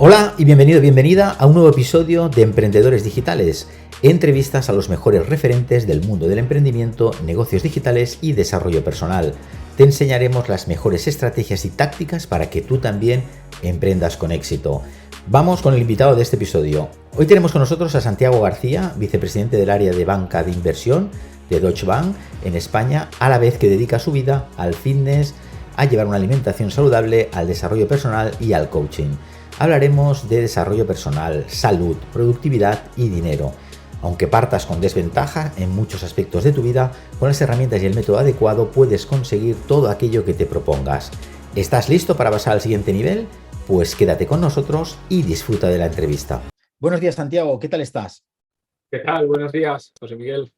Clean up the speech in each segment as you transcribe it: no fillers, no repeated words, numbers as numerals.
Hola y bienvenida a un nuevo episodio de Emprendedores Digitales, entrevistas a los mejores referentes del mundo del emprendimiento, negocios digitales y desarrollo personal. Te enseñaremos las mejores estrategias y tácticas para que tú también emprendas con éxito. Vamos con el invitado de este episodio. Hoy tenemos con nosotros a Santiago García, vicepresidente del área de banca de inversión de Deutsche Bank en España, a la vez que dedica su vida al fitness, a llevar una alimentación saludable, al desarrollo personal y al coaching. Hablaremos de desarrollo personal, salud, productividad y dinero. Aunque partas con desventaja en muchos aspectos de tu vida, con las herramientas y el método adecuado puedes conseguir todo aquello que te propongas. ¿Estás listo para pasar al siguiente nivel? Pues quédate con nosotros y disfruta de la entrevista. Buenos días, Santiago, ¿qué tal estás? ¿Qué tal? Buenos días, José Miguel.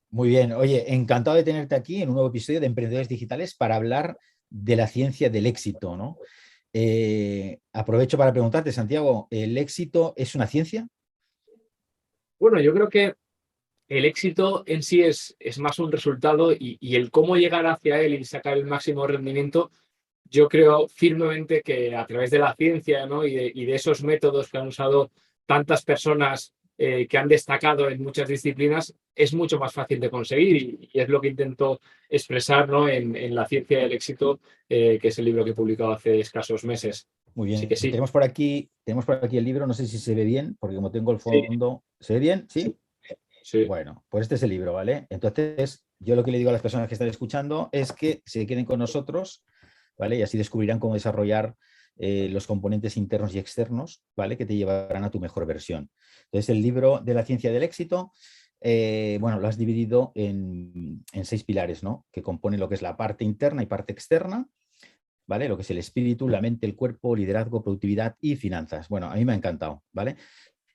Muy bien, oye, encantado de tenerte aquí en un nuevo episodio de Emprendedores Digitales para hablar de la ciencia del éxito, ¿no? Aprovecho para preguntarte, Santiago, ¿el éxito es una ciencia? Bueno, yo creo que el éxito en sí es más un resultado y el cómo llegar hacia él y sacar el máximo rendimiento, yo creo firmemente que a través de la ciencia, ¿no? y de esos métodos que han usado tantas personas que han destacado en muchas disciplinas, es mucho más fácil de conseguir y es lo que intento expresar, ¿no? en La ciencia del éxito, que es el libro que he publicado hace escasos meses. Muy Así que bien, sí, tenemos por aquí el libro, no sé si se ve bien, porque como tengo el sí, fondo, ¿se ve bien? sí, ¿Sí? sí. Bueno, pues este es el libro, ¿vale? Entonces, yo lo que le digo a las personas que están escuchando es que se queden con nosotros, ¿vale? Y así descubrirán cómo desarrollar los componentes internos y externos, ¿vale? Que te llevarán a tu mejor versión. Entonces, el libro de la ciencia del éxito, bueno, lo has dividido en 6 pilares, ¿no? Que componen lo que es la parte interna y parte externa, ¿vale? Lo que es el espíritu, la mente, el cuerpo, liderazgo, productividad y finanzas. Bueno, a mí me ha encantado, ¿vale?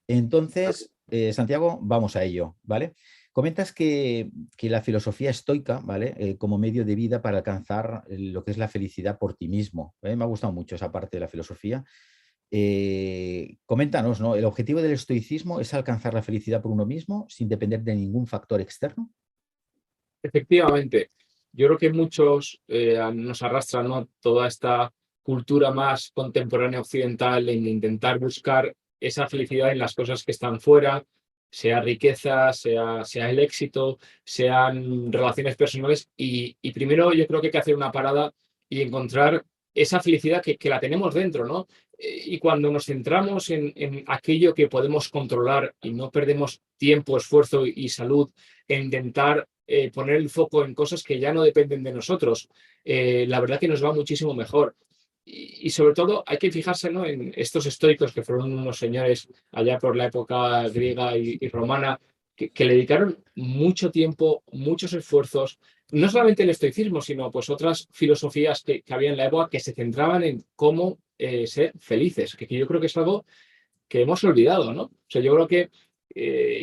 Entonces, Santiago, vamos a ello, ¿vale? Comentas que la filosofía estoica, ¿vale? Como medio de vida para alcanzar lo que es la felicidad por ti mismo. Me ha gustado mucho esa parte de la filosofía. Coméntanos, ¿no? ¿El objetivo del estoicismo es alcanzar la felicidad por uno mismo sin depender de ningún factor externo? Efectivamente, yo creo que muchos nos arrastran, ¿no? Toda esta cultura más contemporánea occidental en intentar buscar esa felicidad en las cosas que están fuera, sea riqueza, sea el éxito, sean relaciones personales. Y primero yo creo que hay que hacer una parada y encontrar esa felicidad que la tenemos dentro, ¿no? Y cuando nos centramos en aquello que podemos controlar y no perdemos tiempo, esfuerzo y salud en intentar poner el foco en cosas que ya no dependen de nosotros, la verdad que nos va muchísimo mejor. Y sobre todo hay que fijarse, ¿no? en estos estoicos que fueron unos señores allá por la época griega y romana, que le dedicaron mucho tiempo, muchos esfuerzos, no solamente el estoicismo, sino pues otras filosofías que había en la época que se centraban en cómo ser felices, que yo creo que es algo que hemos olvidado, ¿no? O sea, yo creo que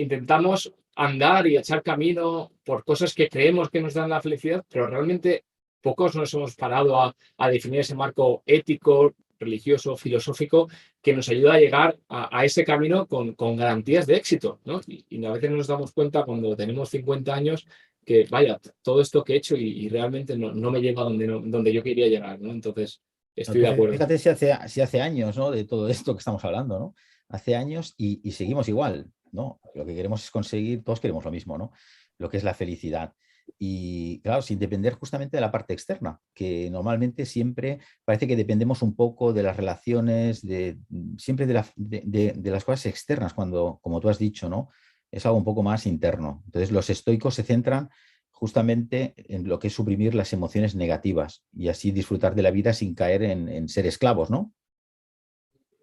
intentamos andar y echar camino por cosas que creemos que nos dan la felicidad, pero realmente pocos nos hemos parado a definir ese marco ético, religioso, filosófico, que nos ayuda a llegar a ese camino con garantías de éxito, ¿no? Y a veces nos damos cuenta cuando tenemos 50 años que, vaya, todo esto que he hecho y realmente no me lleva a donde yo quería llegar, ¿no? Entonces, No, estoy tú de acuerdo. fíjate si hace años, ¿no? De todo esto que estamos hablando, ¿no? Hace años y seguimos igual, ¿no? Lo que queremos es conseguir, todos queremos lo mismo, ¿no? Lo que es la felicidad. Y claro, sin depender justamente de la parte externa, que normalmente siempre parece que dependemos un poco de las relaciones, siempre de las cosas externas, cuando, como tú has dicho, ¿no? Es algo un poco más interno. Entonces, los estoicos se centran justamente en lo que es suprimir las emociones negativas y así disfrutar de la vida sin caer en ser esclavos, ¿no?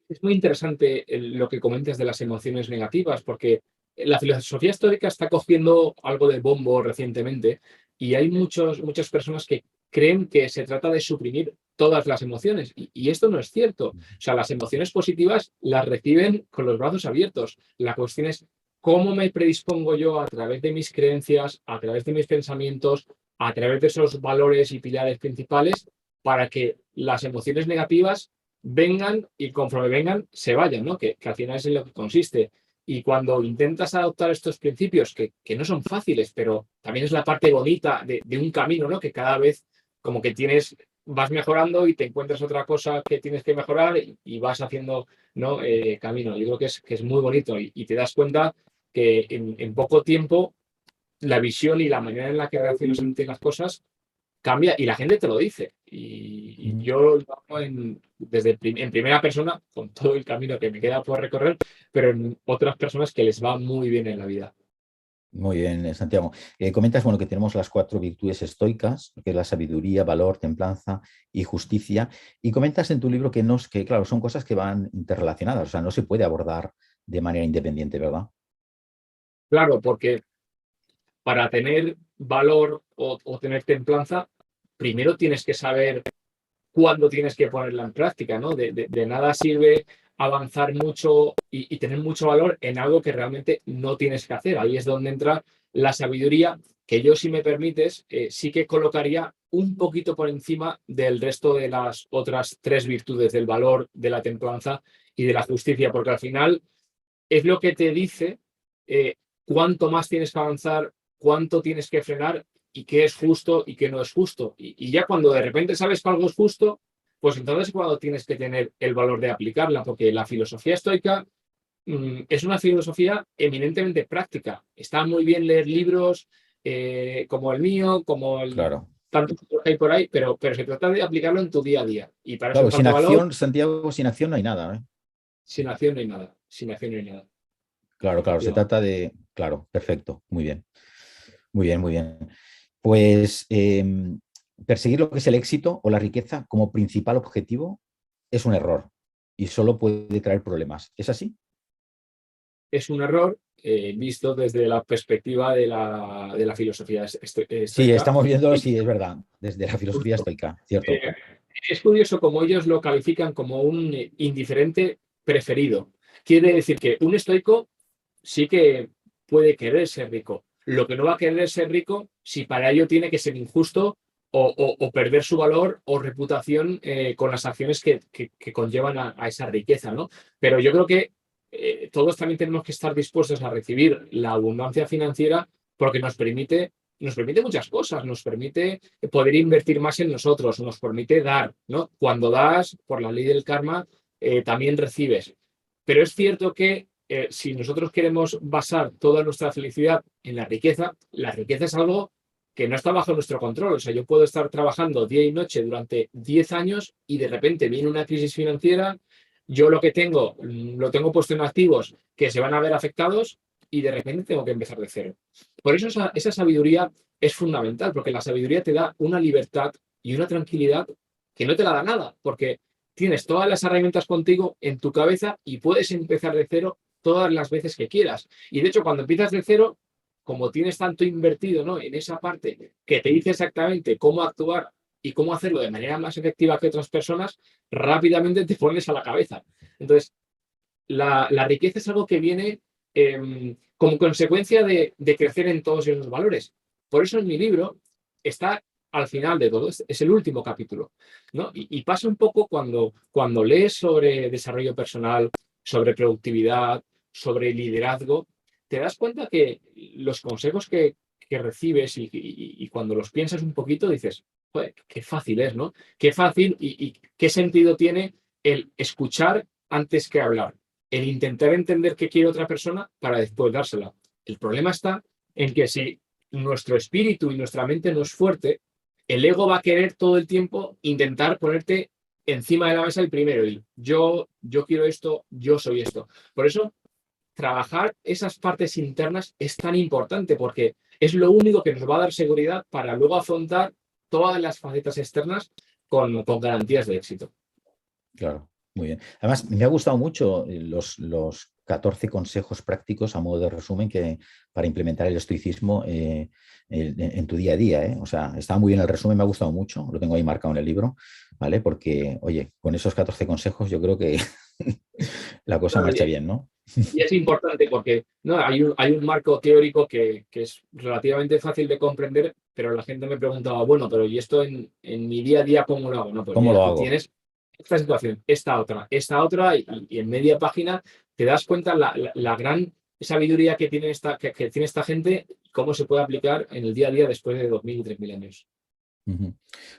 Es muy interesante lo que comentas de las emociones negativas, porque la filosofía estoica está cogiendo algo de bombo recientemente y hay muchas personas que creen que se trata de suprimir todas las emociones y esto no es cierto. O sea, las emociones positivas las reciben con los brazos abiertos. La cuestión es cómo me predispongo yo a través de mis creencias, a través de mis pensamientos, a través de esos valores y pilares principales para que las emociones negativas vengan y conforme vengan se vayan, ¿no? Que al final es en lo que consiste. Y cuando intentas adoptar estos principios, que no son fáciles, pero también es la parte bonita de un camino, ¿no? Que cada vez como que tienes vas mejorando y te encuentras otra cosa que tienes que mejorar y vas haciendo, ¿no? Camino. Yo creo que es muy bonito y te das cuenta que en poco tiempo la visión y la manera en la que reaccionas ante las cosas cambia y la gente te lo dice. Y yo lo hago en primera persona, con todo el camino que me queda por recorrer, pero en otras personas que les va muy bien en la vida. Muy bien, Santiago. Comentas, bueno, que tenemos las 4 virtudes estoicas, que es la sabiduría, valor, templanza y justicia. Y comentas en tu libro que claro, son cosas que van interrelacionadas, o sea, no se puede abordar de manera independiente, ¿verdad? Claro, porque para tener valor o tener templanza, primero tienes que saber cuándo tienes que ponerla en práctica, ¿no? De nada sirve avanzar mucho y tener mucho valor en algo que realmente no tienes que hacer. Ahí es donde entra la sabiduría, que yo, si me permites, sí que colocaría un poquito por encima del resto de las otras 3 virtudes, del valor, de la templanza y de la justicia, porque al final es lo que te dice eh, cuánto más tienes que avanzar, cuánto tienes que frenar y qué es justo y qué no es justo. Y ya cuando de repente sabes que algo es justo, pues entonces es cuando tienes que tener el valor de aplicarla, porque la filosofía estoica es una filosofía eminentemente práctica. Está muy bien leer libros como el mío, como el Claro. tantos que hay por ahí, pero se trata de aplicarlo en tu día a día. Y para eso Claro, me sin falta valor, acción, Santiago, sin acción no hay nada, ¿eh? sin acción no hay nada. Sin acción no hay nada. Claro, claro, se Efectivamente. trata de. Claro, perfecto, muy bien. Muy bien, muy bien. Pues perseguir lo que es el éxito o la riqueza como principal objetivo es un error y solo puede traer problemas. ¿Es así? Es un error visto desde la perspectiva de la filosofía Sí, estoica. estamos viendo, Y sí, es verdad, desde la filosofía justo, estoica, cierto. eh, es curioso cómo ellos lo califican como un indiferente preferido. Quiere decir que un estoico sí que puede querer ser rico. Lo que no va a querer es ser rico si para ello tiene que ser injusto o perder su valor o reputación con las acciones que conllevan a esa riqueza, ¿no? Pero yo creo que todos también tenemos que estar dispuestos a recibir la abundancia financiera porque nos permite muchas cosas, nos permite poder invertir más en nosotros, nos permite dar, ¿no? Cuando das, por la ley del karma, también recibes. Pero es cierto que si nosotros queremos basar toda nuestra felicidad en la riqueza es algo que no está bajo nuestro control. O sea, yo puedo estar trabajando día y noche durante 10 años y de repente viene una crisis financiera, yo lo que tengo lo tengo puesto en activos que se van a ver afectados y de repente tengo que empezar de cero. Por eso esa sabiduría es fundamental, porque la sabiduría te da una libertad y una tranquilidad que no te la da nada, porque tienes todas las herramientas contigo en tu cabeza y puedes empezar de cero todas las veces que quieras. Y de hecho, cuando empiezas de cero, como tienes tanto invertido, ¿no? En esa parte que te dice exactamente cómo actuar y cómo hacerlo de manera más efectiva que otras personas, rápidamente te pones a la cabeza. Entonces, la riqueza es algo que viene como consecuencia de crecer en todos esos valores. Por eso en mi libro está al final de todo, es el último capítulo, ¿no? Y pasa un poco cuando lees sobre desarrollo personal, sobre productividad, sobre liderazgo, te das cuenta que los consejos que recibes y cuando los piensas un poquito dices, joder, qué fácil es, ¿no? Qué fácil y qué sentido tiene el escuchar antes que hablar, el intentar entender qué quiere otra persona para después dársela. El problema está en que si nuestro espíritu y nuestra mente no es fuerte, el ego va a querer todo el tiempo intentar ponerte encima de la mesa el primero. Y yo quiero esto, yo soy esto. Por eso, trabajar esas partes internas es tan importante porque es lo único que nos va a dar seguridad para luego afrontar todas las facetas externas con garantías de éxito. Claro, muy bien. Además, me ha gustado mucho los 14 consejos prácticos a modo de resumen que para implementar el estoicismo en tu día a día, ¿eh? O sea, estaba muy bien el resumen, me ha gustado mucho, lo tengo ahí marcado en el libro, ¿vale? Porque, oye, con esos 14 consejos yo creo que la cosa marcha bien, ¿no? Y es importante porque no, hay un marco teórico que es relativamente fácil de comprender, pero la gente me preguntaba, bueno, pero ¿y esto en mi día a día cómo lo hago? No, pues ¿Cómo mira, lo tú hago? tienes esta situación, esta otra, y en media página te das cuenta la gran sabiduría que tiene esta gente y cómo se puede aplicar en el día a día después de 2000 y 3000 años. Ujú.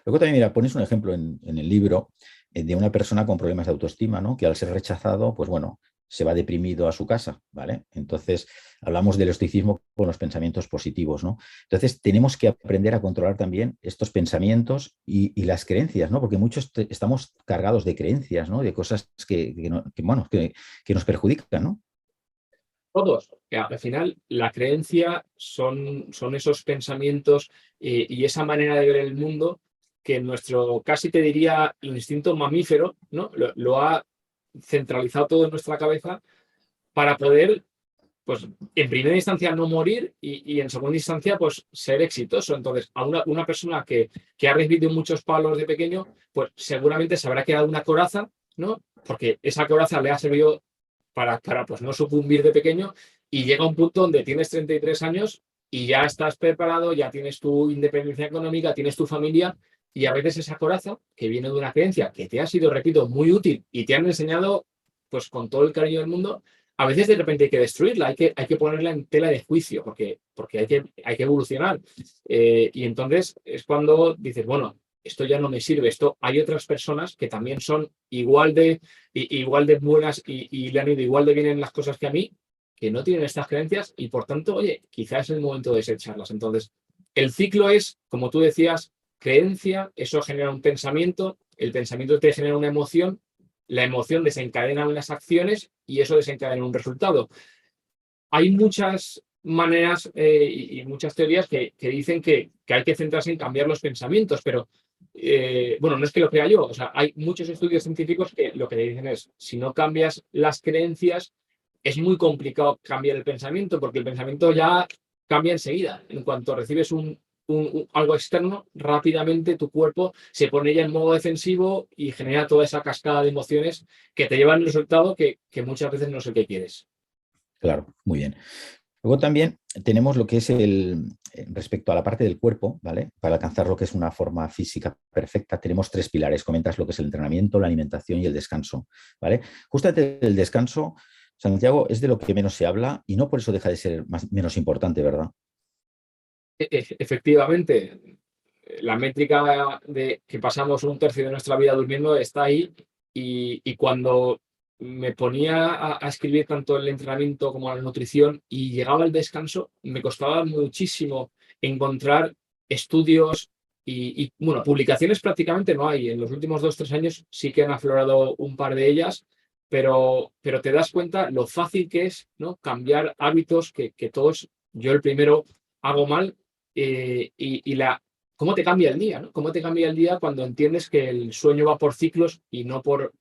Luego también, mira, pones un ejemplo en el libro de una persona con problemas de autoestima, ¿no? Que al ser rechazado, pues bueno, se va deprimido a su casa, ¿vale? Entonces, hablamos del estoicismo con los pensamientos positivos, ¿no? Entonces, tenemos que aprender a controlar también estos pensamientos y las creencias, ¿no? Porque muchos estamos cargados de creencias, ¿no? De cosas bueno, que nos perjudican, ¿no? Todos. Al final, la creencia son esos pensamientos y esa manera de ver el mundo que nuestro, casi te diría, instinto mamífero, ¿no? Lo ha centralizado todo en nuestra cabeza para poder, pues, en primera instancia no morir y en segunda instancia, pues, ser exitoso. Entonces, a una persona que ha recibido muchos palos de pequeño, pues seguramente se habrá quedado una coraza, ¿no? Porque esa coraza le ha servido para pues, no sucumbir de pequeño y llega un punto donde tienes 33 años y ya estás preparado, ya tienes tu independencia económica, tienes tu familia y a veces esa coraza que viene de una creencia que te ha sido, repito, muy útil y te han enseñado pues con todo el cariño del mundo, a veces de repente hay que destruirla, hay que ponerla en tela de juicio porque hay que evolucionar. Y entonces es cuando dices, bueno, esto ya no me sirve, esto hay otras personas que también son igual de buenas y le han ido igual de bien en las cosas que a mí, que no tienen estas creencias y por tanto, oye, quizás es el momento de desecharlas. Entonces, el ciclo es, como tú decías, creencia, eso genera un pensamiento, el pensamiento te genera una emoción, la emoción desencadena unas acciones y eso desencadena un resultado. Hay muchas maneras y muchas teorías que dicen que hay que centrarse en cambiar los pensamientos, pero bueno, no es que lo crea yo, o sea, hay muchos estudios científicos que lo que dicen es, si no cambias las creencias, es muy complicado cambiar el pensamiento, porque el pensamiento ya cambia enseguida. En cuanto recibes algo externo, rápidamente tu cuerpo se pone ya en modo defensivo y genera toda esa cascada de emociones que te llevan al resultado que muchas veces no es el que quieres. Claro, muy bien. Luego también tenemos lo que es respecto a la parte del cuerpo, ¿vale? Para alcanzar lo que es una forma física perfecta, tenemos tres pilares. Comentas lo que es el entrenamiento, la alimentación y el descanso, ¿vale? Justamente el descanso, Santiago, es de lo que menos se habla y no por eso deja de ser menos importante, ¿verdad? Efectivamente, la métrica de que pasamos un tercio de nuestra vida durmiendo está ahí y cuando me ponía a escribir tanto el entrenamiento como la nutrición y llegaba el descanso, me costaba muchísimo encontrar estudios bueno, publicaciones prácticamente no hay. En los últimos 2 o 3 años sí que han aflorado un par de ellas, pero te das cuenta lo fácil que es, ¿no? Cambiar hábitos que todos, yo el primero, hago mal y cómo te cambia el día, ¿no? Cómo te cambia el día cuando entiendes que el sueño va por ciclos y no por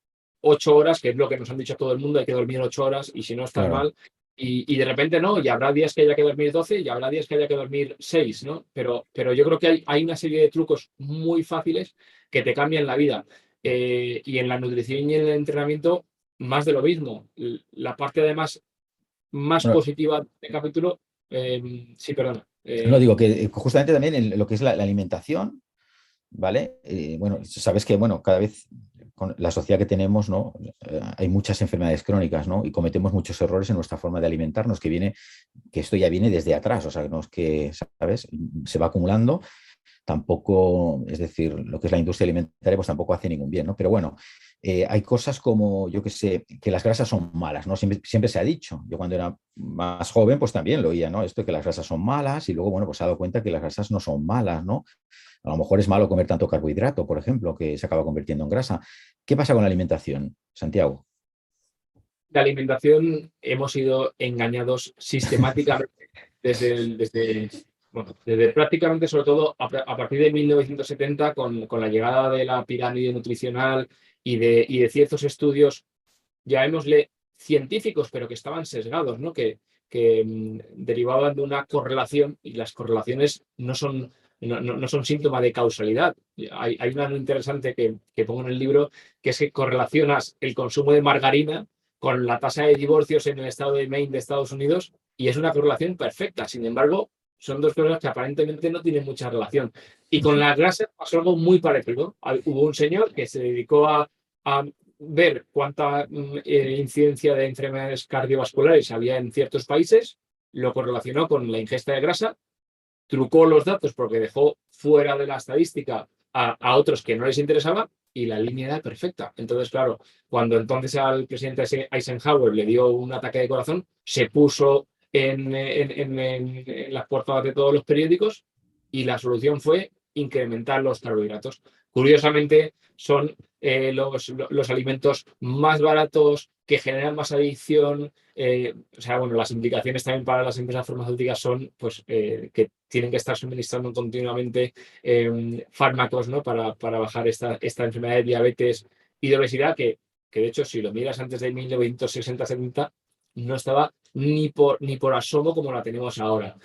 8 horas, que es lo que nos han dicho a todo el mundo, hay que dormir 8 horas y si no estás Claro. mal. Y de repente no, y habrá días que haya que dormir 12 y habrá días que haya que dormir 6, ¿no? Pero yo creo que hay una serie de trucos muy fáciles que te cambian la vida. Y en la nutrición y en el entrenamiento, más de lo mismo. La parte además más Bueno, positiva del capítulo, sí, perdona. no digo que justamente también en lo que es la alimentación, ¿vale? Bueno, sabes que, bueno, cada vez con la sociedad que tenemos, ¿no? Hay muchas enfermedades crónicas, ¿no? Y cometemos muchos errores en nuestra forma de alimentarnos, que esto ya viene desde atrás, o sea, no es que, ¿sabes? Se va acumulando, tampoco, es decir, lo que es la industria alimentaria, pues tampoco hace ningún bien, ¿no? Pero bueno, hay cosas como, yo que sé, que las grasas son malas, ¿no? Siempre se ha dicho. Yo cuando era más joven, pues también lo oía, ¿no? Esto de que las grasas son malas y luego, bueno, pues se ha dado cuenta que las grasas no son malas, ¿no? A lo mejor es malo comer tanto carbohidrato, por ejemplo, que se acaba convirtiendo en grasa. ¿Qué pasa con la alimentación, Santiago? La alimentación hemos sido engañados sistemáticamente desde prácticamente, sobre todo a partir de 1970, con la llegada de la pirámide nutricional y de ciertos estudios, llamémosle científicos, pero que estaban sesgados, ¿no? Que derivaban de una correlación y las correlaciones no son síntoma de causalidad. Hay una muy interesante que pongo en el libro, que es que correlacionas el consumo de margarina con la tasa de divorcios en el estado de Maine de Estados Unidos y es una correlación perfecta. Sin embargo, son dos cosas que aparentemente no tienen mucha relación. Y con la grasa pasó algo muy parecido. Hubo un señor que se dedicó a ver cuánta incidencia de enfermedades cardiovasculares había en ciertos países, lo correlacionó con la ingesta de grasa trucó los datos porque dejó fuera de la estadística a otros que no les interesaba y la línea era perfecta. Entonces, claro, cuando entonces al presidente Eisenhower le dio un ataque de corazón, se puso en las portadas de todos los periódicos y la solución fue incrementar los carbohidratos. Curiosamente, son los alimentos más baratos, que generan más adicción. O sea, bueno, las implicaciones también para las empresas farmacéuticas son pues, que tienen que estar suministrando continuamente fármacos, ¿no? Para bajar esta enfermedad de diabetes y de obesidad, que de hecho, si lo miras antes de 1960-70, no estaba ni por asomo como la tenemos ahora.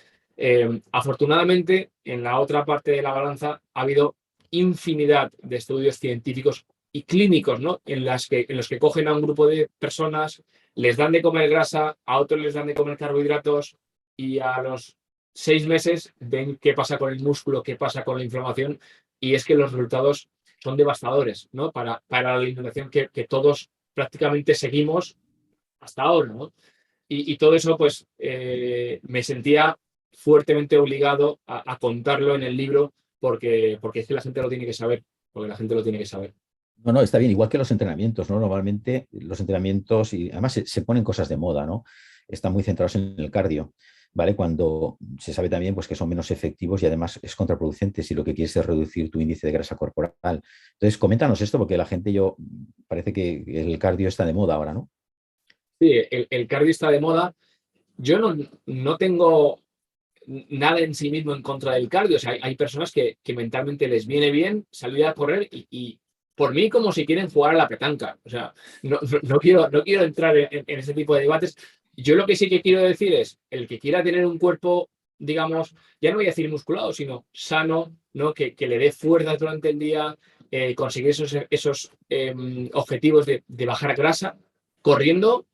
Afortunadamente, en la otra parte de la balanza ha habido infinidad de estudios científicos y clínicos, ¿no? En los que cogen a un grupo de personas, les dan de comer grasa, a otros les dan de comer carbohidratos y a los 6 meses ven qué pasa con el músculo, qué pasa con la inflamación, y es que los resultados son devastadores, ¿no? Para la alimentación que todos prácticamente seguimos hasta ahora, ¿no? Y todo eso, pues, me sentía fuertemente obligado a contarlo en el libro porque es que la gente lo tiene que saber, porque la gente lo tiene que saber. No, no, está bien, igual que los entrenamientos, ¿no? Normalmente los entrenamientos, y además se ponen cosas de moda, ¿no? Están muy centrados en el cardio, ¿vale? Cuando se sabe también pues, que son menos efectivos y además es contraproducente si lo que quieres es reducir tu índice de grasa corporal. Entonces, coméntanos esto, porque la gente, parece que el cardio está de moda ahora, ¿no? Sí, el cardio está de moda. Yo no tengo nada en sí mismo en contra del cardio. O sea, hay personas que mentalmente les viene bien salir a correr y por mí como si quieren jugar a la petanca. O sea, no quiero entrar en ese tipo de debates. Yo lo que sí que quiero decir es, el que quiera tener un cuerpo, digamos, ya no voy a decir musculado, sino sano, ¿no? Que le dé fuerza durante el día, conseguir esos objetivos de bajar grasa, corriendo,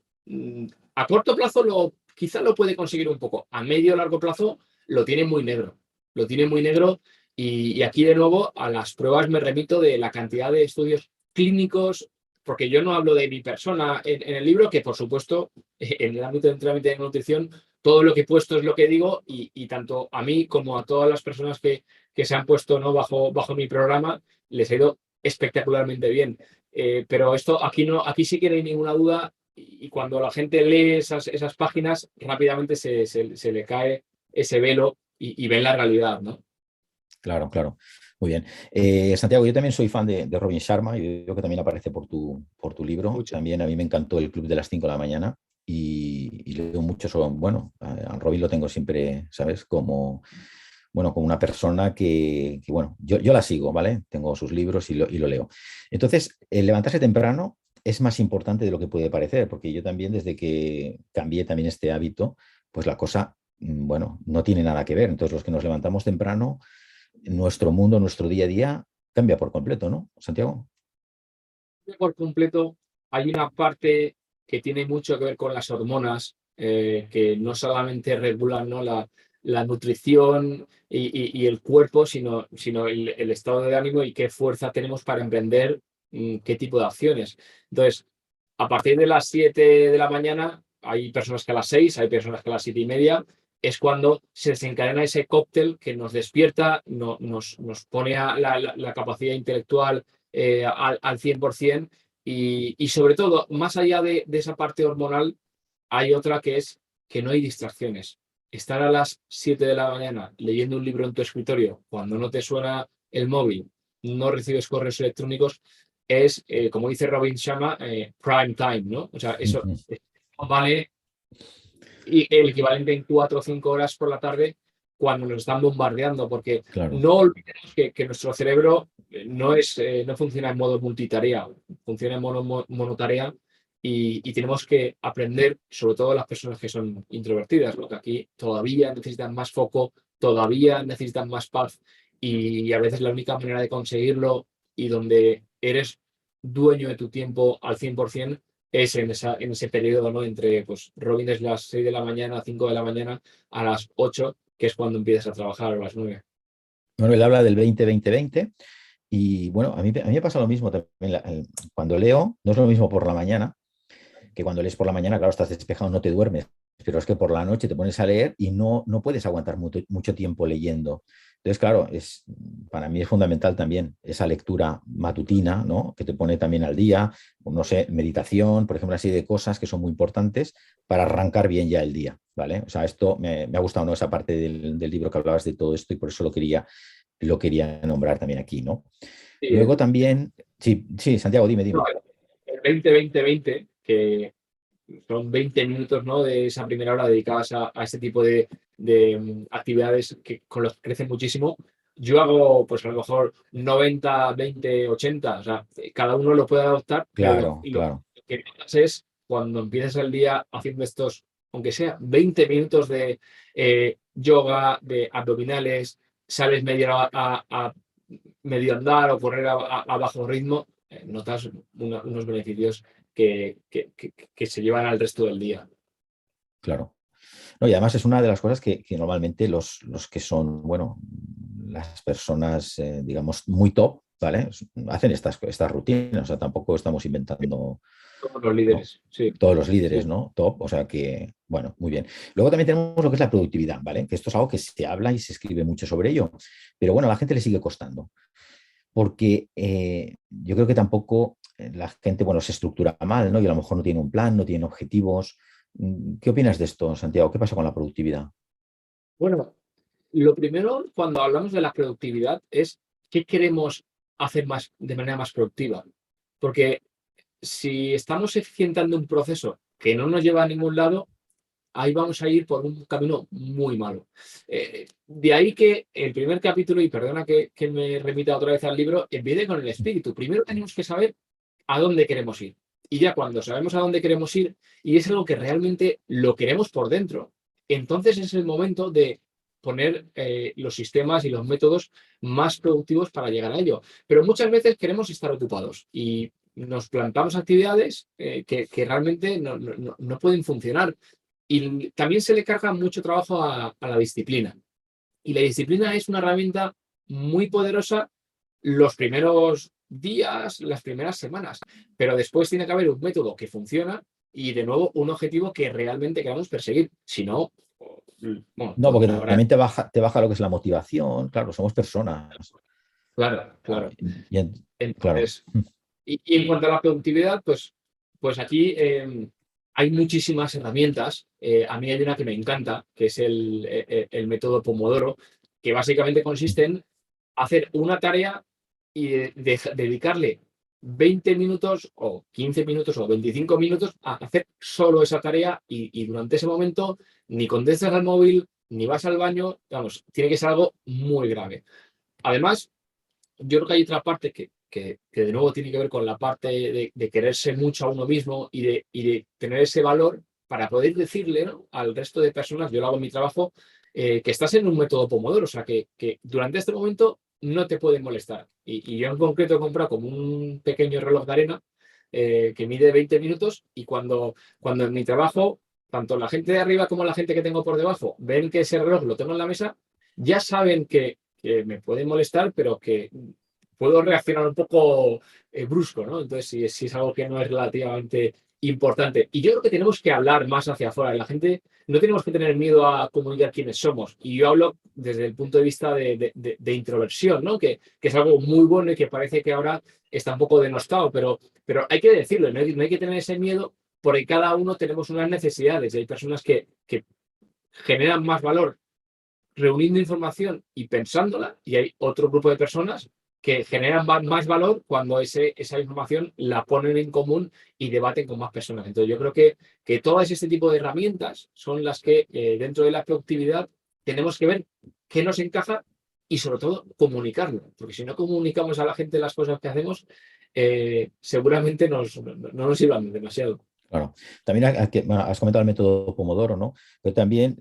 a corto plazo quizá lo puede conseguir un poco. A medio o largo plazo lo tiene muy negro. Lo tiene muy negro y aquí de nuevo a las pruebas me remito de la cantidad de estudios clínicos, porque yo no hablo de mi persona en el libro, que por supuesto en el ámbito de entrenamiento y de nutrición todo lo que he puesto es lo que digo y tanto a mí como a todas las personas que se han puesto, ¿no? bajo mi programa les ha ido espectacularmente bien. Pero esto aquí sí que no hay ninguna duda y cuando la gente lee esas páginas rápidamente se le cae ese velo y ven la realidad, ¿no? Claro, claro. Muy bien. Santiago, yo también soy fan de Robin Sharma y creo que también aparece por tu libro. Mucho. También a mí me encantó el Club de las 5 de la mañana y leo mucho sobre, bueno, a Robin lo tengo siempre, ¿sabes? Como una persona que, bueno, yo la sigo, ¿vale? Tengo sus libros y lo leo. Entonces, el levantarse temprano es más importante de lo que puede parecer, porque yo también, desde que cambié también este hábito, pues la cosa, bueno, no tiene nada que ver. Entonces, los que nos levantamos temprano, nuestro mundo, nuestro día a día cambia por completo, ¿no, Santiago? Por completo, hay una parte que tiene mucho que ver con las hormonas, que no solamente regulan, ¿no? la nutrición y el cuerpo, sino el estado de ánimo y qué fuerza tenemos para emprender qué tipo de acciones. Entonces, a partir de las 7 de la mañana, hay personas que a las 6, hay personas que a las 7:30, es cuando se desencadena ese cóctel que nos despierta, nos pone a la capacidad intelectual al 100%, y sobre todo, más allá de esa parte hormonal, hay otra que es que no hay distracciones. Estar a las 7 de la mañana leyendo un libro en tu escritorio cuando no te suena el móvil, no recibes correos electrónicos, es, como dice Robin Sharma, prime time, ¿no? O sea, eso Ujú. vale y el equivalente en 4 o 5 horas por la tarde cuando nos están bombardeando, porque Claro. no olvidemos que nuestro cerebro no funciona en modo multitarea, funciona en modo monotarea y tenemos que aprender, sobre todo las personas que son introvertidas, lo que aquí todavía necesitan más foco, todavía necesitan más paz y a veces la única manera de conseguirlo y donde eres dueño de tu tiempo al 100% es en ese periodo, ¿no? Entre, pues, Robin es las 6 de la mañana, 5 de la mañana, a las 8, que es cuando empiezas a trabajar, o las 9. Bueno, él habla del 20-20-20 y bueno, a mí me pasa lo mismo también. Cuando leo, no es lo mismo por la mañana, que cuando lees por la mañana, claro, estás despejado, no te duermes, pero es que por la noche te pones a leer y no puedes aguantar mucho tiempo leyendo. Entonces, claro, para mí es fundamental también esa lectura matutina, ¿no? Que te pone también al día, no sé, meditación, por ejemplo, así de cosas que son muy importantes para arrancar bien ya el día, ¿vale? O sea, esto me ha gustado, ¿no? Esa parte del libro que hablabas de todo esto y por eso lo quería nombrar también aquí, ¿no? Sí, Luego también, sí, sí, Santiago, dime, no, dime. el 20-20-20, que son 20 minutos, ¿no? De esa primera hora dedicadas a este tipo de actividades que, con los que crecen muchísimo. Yo hago, pues a lo mejor 90-20-80, o sea, cada uno lo puede adoptar, pero Claro, claro. lo que notas es cuando empiezas el día haciendo estos, aunque sea 20 minutos de yoga, de abdominales, sales medio a medio andar o correr a bajo ritmo, notas unos beneficios que se llevan al resto del día. Claro. No, y además es una de las cosas que normalmente los que son, bueno, las personas, digamos, muy top, ¿vale? Hacen estas rutinas, o sea, tampoco estamos inventando, Todos los ¿no? líderes, sí, Todos los líderes, sí. ¿no? Top, o sea que, bueno, muy bien. Luego también tenemos lo que es la productividad, ¿vale? Que esto es algo que se habla y se escribe mucho sobre ello, pero bueno, a la gente le sigue costando, porque yo creo que tampoco la gente, bueno, se estructura mal, ¿no? Y a lo mejor no tiene un plan, no tiene objetivos. ¿Qué opinas de esto, Santiago? ¿Qué pasa con la productividad? Bueno, lo primero cuando hablamos de la productividad es qué queremos hacer más de manera más productiva. Porque si estamos eficientando un proceso que no nos lleva a ningún lado, ahí vamos a ir por un camino muy malo. De ahí que el primer capítulo, y perdona que me remita otra vez al libro, empiece con el espíritu. Primero tenemos que saber a dónde queremos ir. Y ya cuando sabemos a dónde queremos ir y es algo que realmente lo queremos por dentro, entonces es el momento de poner los sistemas y los métodos más productivos para llegar a ello. Pero muchas veces queremos estar ocupados y nos plantamos actividades que realmente no pueden funcionar. Y también se le carga mucho trabajo a la disciplina. Y la disciplina es una herramienta muy poderosa los primeros días, las primeras semanas, pero después tiene que haber un método que funciona y de nuevo un objetivo que realmente queramos perseguir. Si no, bueno, No, pues porque habrá. también te baja lo que es la motivación, claro, somos personas. Claro, Ah, claro. claro. Entonces, y en cuanto a la productividad, pues aquí hay muchísimas herramientas. A mí hay una que me encanta, que es el método Pomodoro, que básicamente consiste en hacer una tarea y dedicarle 20 minutos o 15 minutos o 25 minutos a hacer solo esa tarea y durante ese momento ni contestas al móvil, ni vas al baño, vamos, tiene que ser algo muy grave. Además, yo creo que hay otra parte que de nuevo tiene que ver con la parte de quererse mucho a uno mismo y de tener ese valor para poder decirle, ¿no?, al resto de personas, yo lo hago en mi trabajo, que estás en un método Pomodoro, o sea, que durante este momento no te pueden molestar. Y yo en concreto he comprado como un pequeño reloj de arena que mide 20 minutos y cuando en mi trabajo, tanto la gente de arriba como la gente que tengo por debajo ven que ese reloj lo tengo en la mesa, ya saben que me pueden molestar, pero que puedo reaccionar un poco brusco, ¿no? Entonces, si es algo que no es relativamente importante. Y yo creo que tenemos que hablar más hacia afuera. La gente no tenemos que tener miedo a comunicar quiénes somos. Y yo hablo desde el punto de vista de introversión, ¿no? Que es algo muy bueno y que parece que ahora está un poco denostado, pero hay que decirlo, no hay que tener ese miedo porque cada uno tenemos unas necesidades. Y hay personas que generan más valor reuniendo información y pensándola, y hay otro grupo de personas que generan más valor cuando esa información la ponen en común y debaten con más personas. Entonces, yo creo que todas este tipo de herramientas son las que dentro de la productividad tenemos que ver qué nos encaja y sobre todo comunicarlo, porque si no comunicamos a la gente las cosas que hacemos, seguramente no nos sirvan demasiado. Claro. También bueno, has comentado el método Pomodoro, ¿no? Pero también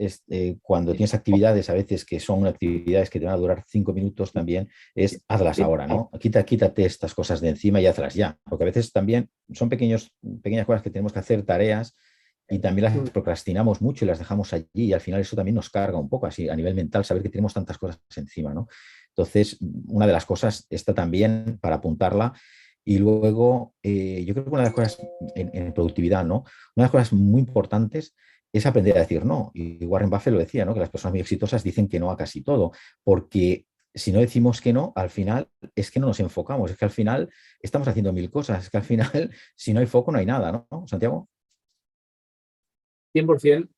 cuando tienes actividades, a veces que son actividades que te van a durar 5 minutos, también es hazlas ahora, ¿no? Quítate estas cosas de encima y hazlas ya. Porque a veces también son pequeñas cosas que tenemos que hacer, tareas, y también las procrastinamos mucho y las dejamos allí, y al final eso también nos carga un poco así a nivel mental, saber que tenemos tantas cosas encima, ¿no? Entonces, una de las cosas está también para apuntarla. Y luego, yo creo que una de las cosas en productividad, ¿no? Una de las cosas muy importantes es aprender a decir no. Y Warren Buffett lo decía, ¿no? Que las personas muy exitosas dicen que no a casi todo, porque si no decimos que no, al final es que no nos enfocamos, es que al final estamos haciendo mil cosas, es que al final si no hay foco no hay nada, ¿no, Santiago? 100%,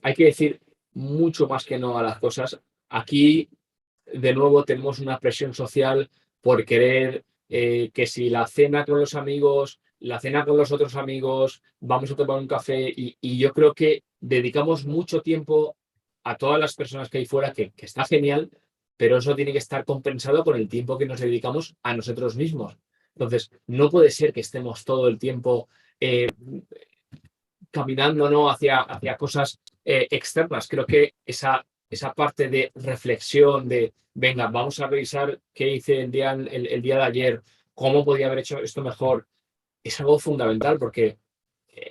hay que decir mucho más que no a las cosas. Aquí, de nuevo, tenemos una presión social por querer que si la cena con los amigos, la cena con los otros amigos, vamos a tomar un café y yo creo que dedicamos mucho tiempo a todas las personas que hay fuera, que está genial, pero eso tiene que estar compensado con el tiempo que nos dedicamos a nosotros mismos. Entonces, no puede ser que estemos todo el tiempo eh, caminando, ¿no? hacia cosas externas. Creo que esa parte de reflexión, de, venga, vamos a revisar qué hice el día de ayer, cómo podía haber hecho esto mejor, es algo fundamental porque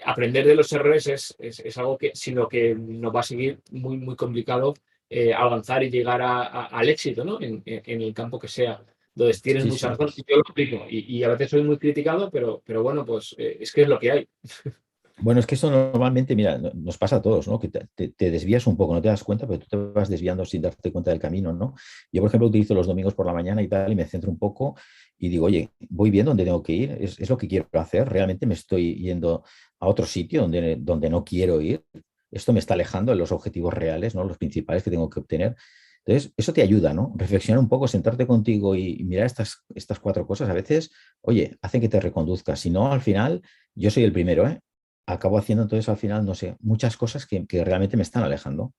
aprender de los errores es algo que, sin lo que nos va a seguir muy, muy complicado avanzar y llegar al éxito, ¿no? En el campo que sea. Entonces, tienes Sí, mucha sí. razón. Y yo lo explico. Y a veces soy muy criticado, pero bueno, pues es que es lo que hay. Bueno, es que eso normalmente, mira, nos pasa a todos, ¿no? Que te desvías un poco, no te das cuenta, pero tú te vas desviando sin darte cuenta del camino, ¿no? Yo, por ejemplo, utilizo los domingos por la mañana y tal, y me centro un poco y digo, oye, voy bien dónde tengo que ir, es lo que quiero hacer, realmente me estoy yendo a otro sitio donde no quiero ir, esto me está alejando de los objetivos reales, ¿no? Los principales que tengo que obtener. Entonces, eso te ayuda, ¿no? Reflexionar un poco, sentarte contigo y mirar estas cuatro cosas, a veces, oye, hacen que te reconduzcas. Si no, al final, yo soy el primero, ¿eh? Acabo haciendo entonces al final, no sé, muchas cosas que realmente me están alejando.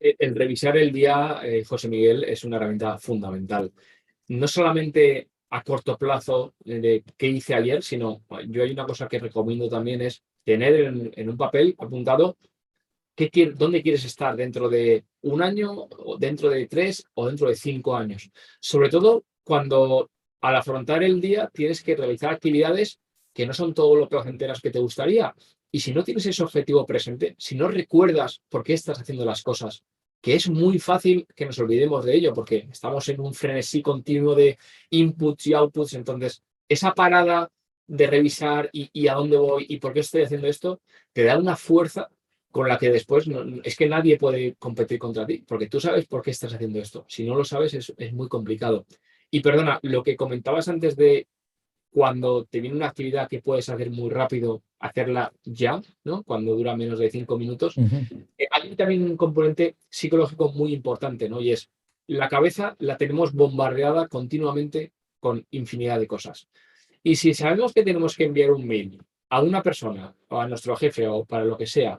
El revisar el día, José Miguel, es una herramienta fundamental. No solamente a corto plazo de qué hice ayer, sino yo hay una cosa que recomiendo también es tener en un papel apuntado dónde quieres estar dentro de un año, o dentro de 3 o dentro de 5 años. Sobre todo cuando al afrontar el día tienes que realizar actividades que no son todo lo placenteras que te gustaría. Y si no tienes ese objetivo presente, si no recuerdas por qué estás haciendo las cosas, que es muy fácil que nos olvidemos de ello, porque estamos en un frenesí continuo de inputs y outputs, entonces esa parada de revisar y a dónde voy y por qué estoy haciendo esto, te da una fuerza con la que después es que nadie puede competir contra ti, porque tú sabes por qué estás haciendo esto. Si no lo sabes, es muy complicado. Y perdona, lo que comentabas antes de cuando te viene una actividad que puedes hacer muy rápido, hacerla ya, ¿no? Cuando dura menos de 5 minutos. Ujú. Hay también un componente psicológico muy importante, ¿no? Y es la cabeza la tenemos bombardeada continuamente con infinidad de cosas. Y si sabemos que tenemos que enviar un mail a una persona o a nuestro jefe o para lo que sea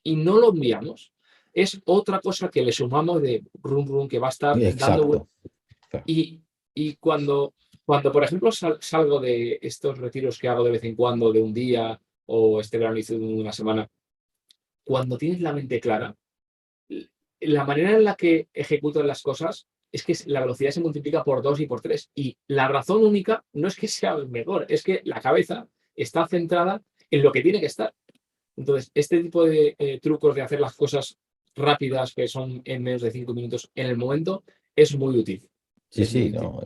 y no lo enviamos, es otra cosa que le sumamos de rum rum que va a estar dando vueltas. Exacto. Claro. Y cuando, por ejemplo, salgo de estos retiros que hago de vez en cuando, de un día o este verano hice de una semana, cuando tienes la mente clara, la manera en la que ejecutan las cosas es que la velocidad se multiplica por 2 y por 3. Y la razón única no es que sea mejor, es que la cabeza está centrada en lo que tiene que estar. Entonces, este tipo de trucos de hacer las cosas rápidas, que son en menos de 5 minutos en el momento, es muy útil. Sí, Es muy sí, útil. no.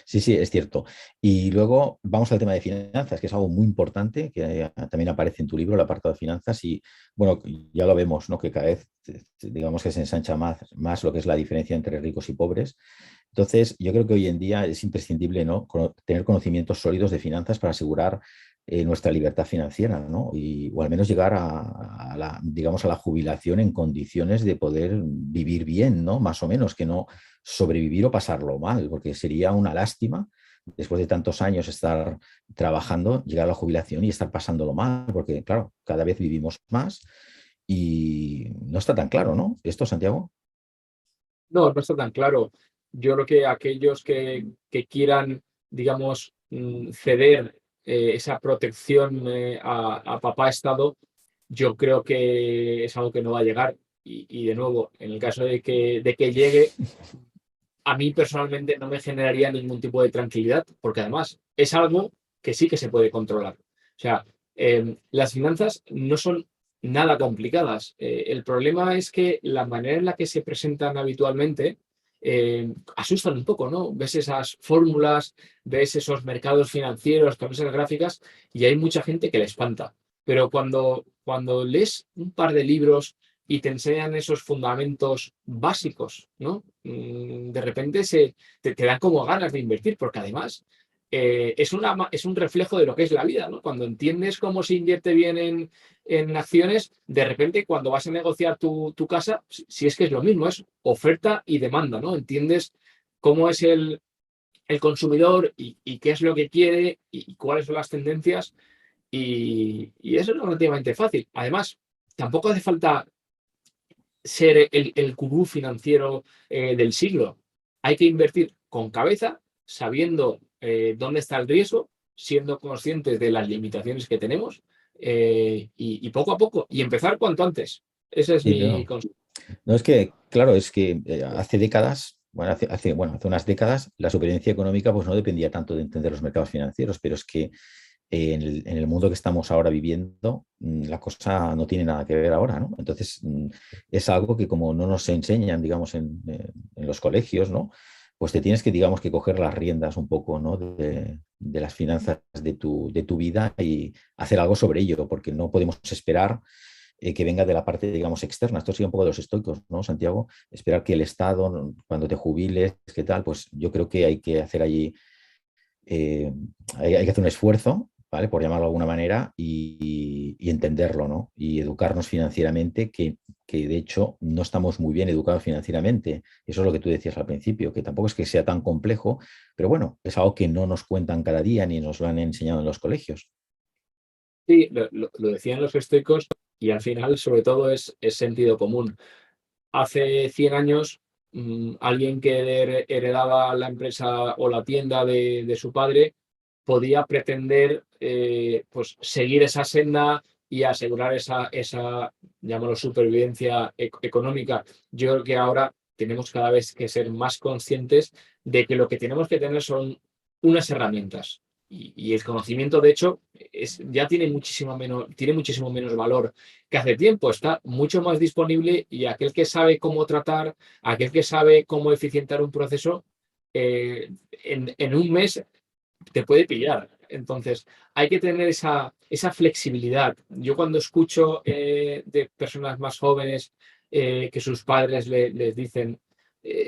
Sí, sí, es cierto. Y luego vamos al tema de finanzas, que es algo muy importante, que también aparece en tu libro, el apartado de finanzas, y bueno, ya lo vemos, ¿no? Que cada vez, digamos que se ensancha más lo que es la diferencia entre ricos y pobres. Entonces, yo creo que hoy en día es imprescindible, ¿no? Tener conocimientos sólidos de finanzas para asegurar nuestra libertad financiera, ¿no? O al menos llegar digamos, a la jubilación en condiciones de poder vivir bien, ¿no? Más o menos, que no sobrevivir o pasarlo mal, porque sería una lástima después de tantos años estar trabajando, llegar a la jubilación y estar pasándolo mal, porque claro, cada vez vivimos más y no está tan claro, ¿no? Esto, Santiago. No, no está tan claro. Yo creo que aquellos que quieran, digamos, ceder esa protección a papá Estado, yo creo que es algo que no va a llegar. Y de nuevo, en el caso de que llegue, a mí personalmente no me generaría ningún tipo de tranquilidad, porque además es algo que sí que se puede controlar. O sea, las finanzas no son nada complicadas. El problema es que la manera en la que se presentan habitualmente asustan un poco, ¿no? Ves esas fórmulas, ves esos mercados financieros con esas gráficas y hay mucha gente que le espanta. pero cuando lees un par de libros y te enseñan esos fundamentos básicos, ¿no? De repente te dan como ganas de invertir, porque además es un reflejo de lo que es la vida, ¿no? Cuando entiendes cómo se invierte bien en acciones, de repente cuando vas a negociar tu casa, si es que es lo mismo, es oferta y demanda, ¿no? Entiendes cómo es el consumidor y qué es lo que quiere y cuáles son las tendencias y eso es relativamente fácil. Además, tampoco hace falta ser el gurú financiero del siglo. Hay que invertir con cabeza, sabiendo dónde está el riesgo, siendo conscientes de las limitaciones que tenemos y poco a poco, y empezar cuanto antes. Ese es Sí, mi no. consejo. No, es que, claro, es que hace décadas, bueno, hace unas décadas, la supervivencia económica pues no dependía tanto de entender los mercados financieros, pero es que en el mundo que estamos ahora viviendo, la cosa no tiene nada que ver ahora, ¿no? Entonces, es algo que como no nos enseñan, digamos, en los colegios, ¿no? Pues te tienes que, digamos, que coger las riendas un poco, ¿no? De las finanzas de tu vida y hacer algo sobre ello, porque no podemos esperar que venga de la parte, digamos, externa. Esto sigue un poco de los estoicos, ¿no, Santiago? Esperar que el Estado, cuando te jubiles, qué tal, pues yo creo que hay que hacer allí, hay que hacer un esfuerzo, ¿vale? Por llamarlo de alguna manera, y entenderlo, ¿no? Y educarnos financieramente, que de hecho no estamos muy bien educados financieramente. Eso es lo que tú decías al principio, que tampoco es que sea tan complejo, pero bueno, es algo que no nos cuentan cada día ni nos lo han enseñado en los colegios. Sí, lo decían los estoicos y al final, sobre todo, es sentido común. Hace 100 años, alguien que heredaba la empresa o la tienda de su padre podía pretender pues, seguir esa senda y asegurar esa llámalo, supervivencia económica. Yo creo que ahora tenemos cada vez que ser más conscientes de que lo que tenemos que tener son unas herramientas. Y el conocimiento, de hecho, ya tiene muchísimo menos valor que hace tiempo. Está mucho más disponible y aquel que sabe cómo tratar, aquel que sabe cómo eficientar un proceso, en un mes te puede pillar. Entonces, hay que tener esa flexibilidad. Yo cuando escucho de personas más jóvenes que sus padres les dicen,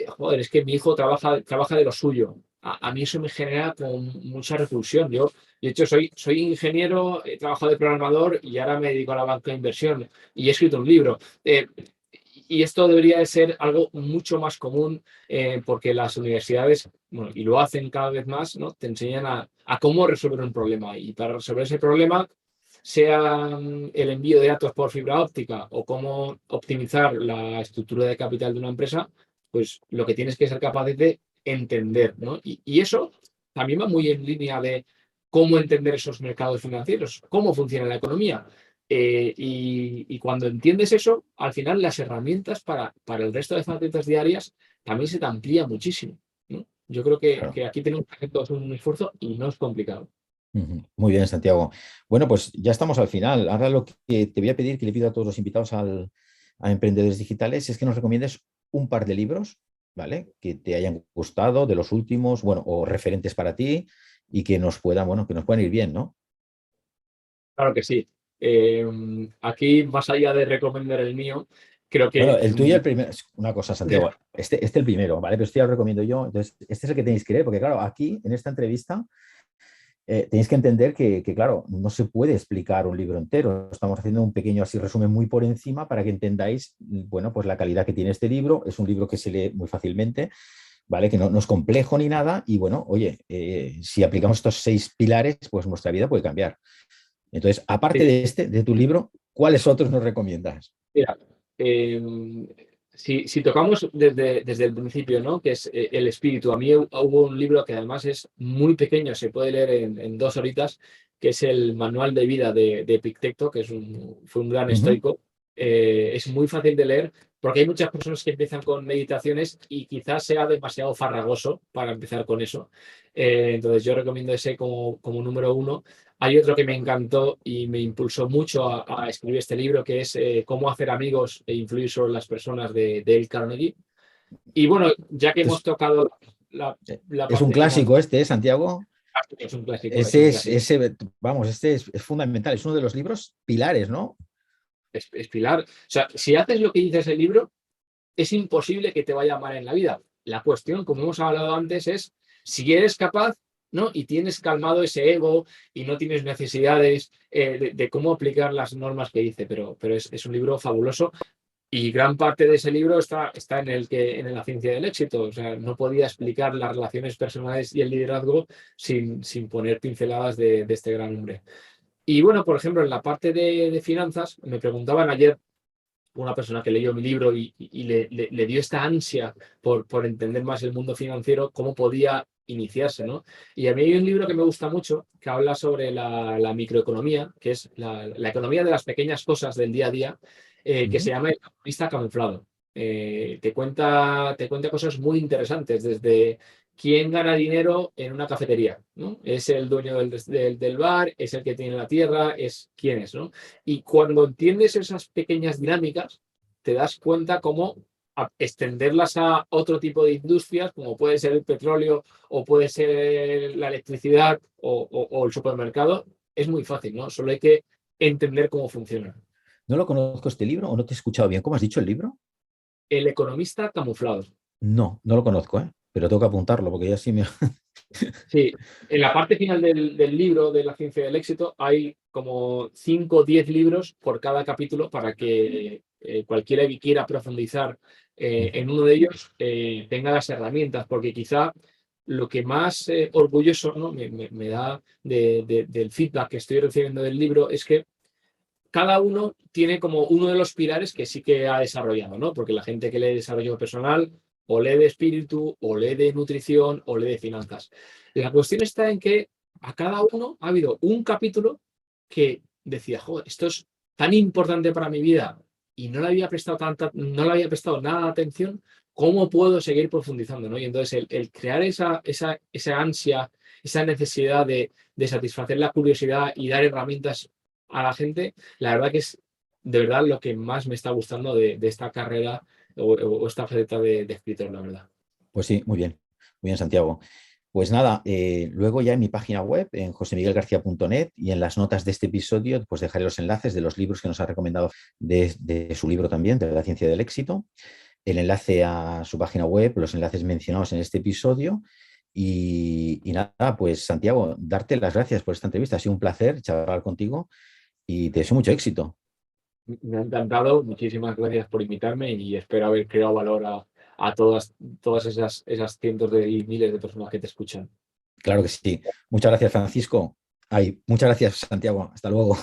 joder, es que mi hijo trabaja de lo suyo. A mí eso me genera con mucha repulsión. Yo, de hecho, soy ingeniero, he trabajado de programador y ahora me dedico a la banca de inversión y he escrito un libro. Y esto debería de ser algo mucho más común porque las universidades, bueno, y lo hacen cada vez más, ¿no? Te enseñan a cómo resolver un problema. Y para resolver ese problema, sea el envío de datos por fibra óptica o cómo optimizar la estructura de capital de una empresa, pues lo que tienes que ser capaz de entender, ¿no? Y eso también va muy en línea de cómo entender esos mercados financieros, cómo funciona la economía. Y cuando entiendes eso, al final las herramientas para el resto de facetas diarias también se te amplía muchísimo, ¿no? Yo creo que Claro. aquí tenemos que hacer todos un esfuerzo y no es complicado. Ujú. Muy bien, Santiago. Bueno, pues ya estamos al final. Ahora lo que te voy a pedir, que le pido a todos los invitados a Emprendedores Digitales, es que nos recomiendes un par de libros, ¿vale? Que te hayan gustado, de los últimos, bueno, o referentes para ti y que nos puedan, bueno, que nos puedan ir bien, ¿no? Claro que sí. Aquí, más allá de recomendar el mío, creo Bueno, que el tuyo, el primero, una cosa, Santiago, este el primero, ¿vale? Pero este ya lo recomiendo yo. Entonces, este es el que tenéis que leer, porque claro, aquí, en esta entrevista, tenéis que entender que, claro, no se puede explicar un libro entero. Estamos haciendo un pequeño así resumen muy por encima para que entendáis, bueno, pues la calidad que tiene este libro. Es un libro que se lee muy fácilmente, ¿vale? Que no es complejo ni nada. Y bueno, oye, si aplicamos estos 6 pilares, pues nuestra vida puede cambiar. Entonces, aparte sí, de de tu libro, ¿cuáles otros nos recomiendas? mira, eh, si tocamos desde el principio, ¿no? Que es el espíritu. A mí hubo un libro que además es muy pequeño, se puede leer en 2 horitas, que es el Manual de Vida de Epicteto, que fue un gran Ujú. estoico. Es muy fácil de leer porque hay muchas personas que empiezan con meditaciones y quizás sea demasiado farragoso para empezar con eso. Entonces yo recomiendo ese como número uno. Hay otro que me encantó y me impulsó mucho a escribir este libro, que es Cómo hacer amigos e influir sobre las personas de Dale Carnegie. Y bueno, ya que hemos Entonces, tocado la es un parte clásico financiera, este, ¿eh, Santiago? Es un clásico, es un Ese es, clásico. vamos, este es fundamental, es uno de los libros pilares, ¿no? Es pilar. O sea, si haces lo que dice ese libro, es imposible que te vaya mal en la vida. La cuestión, como hemos hablado antes, es si eres capaz, ¿no? Y tienes calmado ese ego y no tienes necesidades de cómo aplicar las normas que dice. Pero es un libro fabuloso y gran parte de ese libro está en la ciencia del éxito. O sea, no podía explicar las relaciones personales y el liderazgo sin poner pinceladas de este gran hombre. Y bueno, por ejemplo, en la parte de finanzas, me preguntaban ayer una persona que leyó mi libro y le dio esta ansia por entender más el mundo financiero, cómo podía iniciarse, ¿no? Y a mí hay un libro que me gusta mucho, que habla sobre la microeconomía, que es la economía de las pequeñas cosas del día a día, que se llama El economista camuflado. Te cuenta cosas muy interesantes, desde quién gana dinero en una cafetería, ¿no? Es el dueño del bar, es el que tiene la tierra, es quién es, ¿no? Y cuando entiendes esas pequeñas dinámicas, te das cuenta cómo extenderlas a otro tipo de industrias, como puede ser el petróleo o puede ser la electricidad o el supermercado, es muy fácil, ¿no? Solo hay que entender cómo funciona. No lo conozco este libro o no te he escuchado bien. ¿Cómo has dicho el libro? El economista camuflado. No, no lo conozco, ¿eh? Pero tengo que apuntarlo porque ya sí me... Sí, en la parte final del libro de la ciencia del éxito hay como 5 o 10 libros por cada capítulo para que cualquiera que quiera profundizar en uno de ellos tenga las herramientas, porque quizá lo que más orgulloso, ¿no? me da del feedback que estoy recibiendo del libro es que cada uno tiene como uno de los pilares que sí que ha desarrollado, ¿no? Porque la gente que lee desarrollo personal o lee de espíritu, o lee de nutrición, o lee de finanzas. La cuestión está en que a cada uno ha habido un capítulo que decía, joder, esto es tan importante para mi vida y no le había prestado nada de atención, ¿cómo puedo seguir profundizando? ¿No? Y entonces el crear esa ansia, esa necesidad de satisfacer la curiosidad y dar herramientas a la gente, la verdad que es de verdad lo que más me está gustando de esta carrera o esta faceta de escritor, la verdad. Pues sí, muy bien, Santiago. Pues nada, luego ya en mi página web, en josemiguelgarcia.net y en las notas de este episodio, pues dejaré los enlaces de los libros que nos ha recomendado de su libro también, de la ciencia del éxito, el enlace a su página web, los enlaces mencionados en este episodio. Y nada, pues Santiago, darte las gracias por esta entrevista. Ha sido un placer charlar contigo y te deseo mucho éxito. Me ha encantado, muchísimas gracias por invitarme y espero haber creado valor a todas esas cientos y miles de personas que te escuchan. Claro que sí. Muchas gracias, Francisco. Muchas gracias, Santiago. Hasta luego.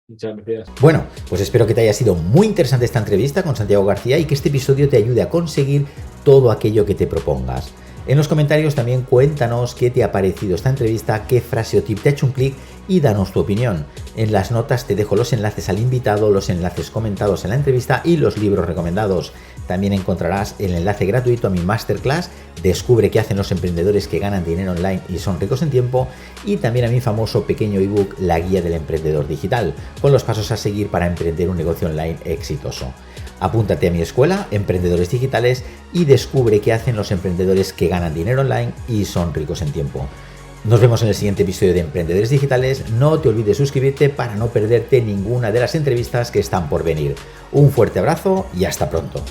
Muchas gracias. Bueno, pues espero que te haya sido muy interesante esta entrevista con Santiago García y que este episodio te ayude a conseguir todo aquello que te propongas. En los comentarios también cuéntanos qué te ha parecido esta entrevista, qué frase o tip te ha hecho un clic y danos tu opinión. En las notas te dejo los enlaces al invitado, los enlaces comentados en la entrevista y los libros recomendados. También encontrarás el enlace gratuito a mi masterclass Descubre qué hacen los emprendedores que ganan dinero online y son ricos en tiempo, y también a mi famoso pequeño ebook La guía del emprendedor digital, con los pasos a seguir para emprender un negocio online exitoso. Apúntate a mi escuela, Emprendedores Digitales, y descubre qué hacen los emprendedores que ganan dinero online y son ricos en tiempo. Nos vemos en el siguiente episodio de Emprendedores Digitales. No te olvides suscribirte para no perderte ninguna de las entrevistas que están por venir. Un fuerte abrazo y hasta pronto.